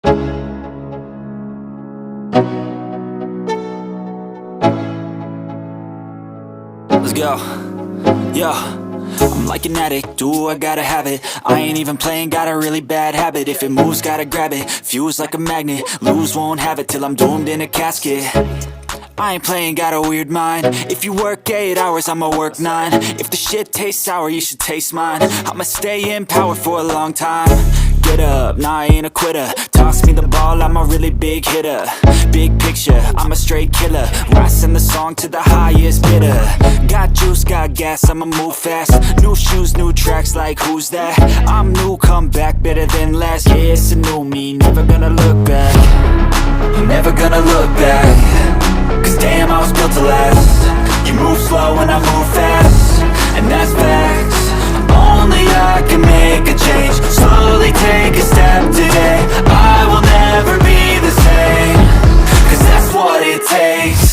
Let's go. Yo, I'm like an addict, do I gotta have it. I ain't even playing, got a really bad habit. If it moves, gotta grab it, fuse like a magnet. Lose, won't have it till I'm doomed in a casket. I ain't playing, got a weird mind. If you work 8 hours, I'ma work 9. If the shit tastes sour, you should taste mine. I'ma stay in power for a long time. Get up, nah, I ain't a quitter. Toss me the ball, I'm a really big hitter. Big picture, I'm a straight killer. Rising the song to the highest bidder. Got juice, got gas, I'ma move fast. New shoes, new tracks, like who's that? I'm new, come back, better than last. Yeah, it's a new me, never gonna look back. I'm never gonna look back. Cause damn, I was built to last. You move slow and I move fast, and that's facts. Only I can make a change. Slowly take a step today. I will never be the same. Cause that's what it takes.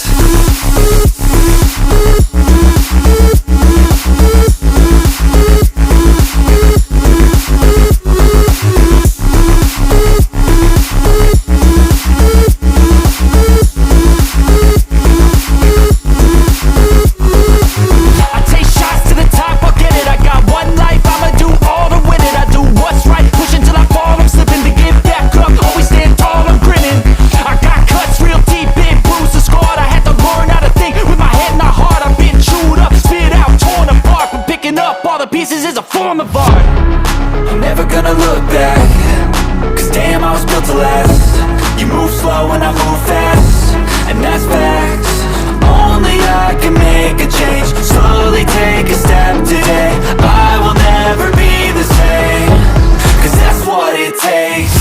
Pieces is a form of art. I'm never gonna look back. Cause damn, I was built to last. You move slow and I move fast, and that's facts. Only I can make a change. Slowly take a step today. I will never be the same. Cause that's what it takes.